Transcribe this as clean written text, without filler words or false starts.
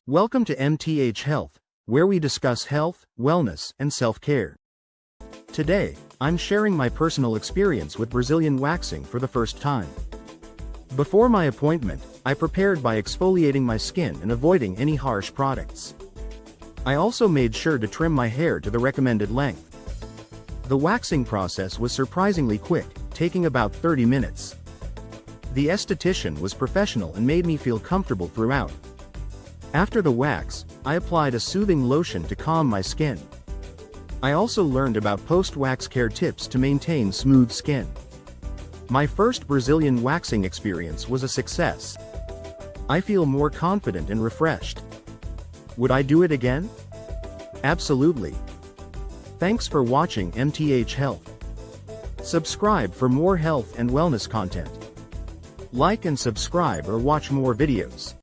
Welcome to MTH Health, where we discuss health, wellness, and self-care. Today, I'm sharing my personal experience with Brazilian waxing for the first time. Before my appointment, I prepared by exfoliating my skin and avoiding any harsh products. I also made sure to trim my hair to the recommended length. The waxing process was surprisingly quick, taking about 30 minutes. The esthetician was professional and made me feel comfortable throughout. After the wax, I applied a soothing lotion to calm my skin. I also learned about post-wax care tips to maintain smooth skin. My first Brazilian waxing experience was a success. I feel more confident and refreshed. Would I do it again? Absolutely. Thanks for watching MTH Health. Subscribe for more health and wellness content. Like and subscribe or watch more videos.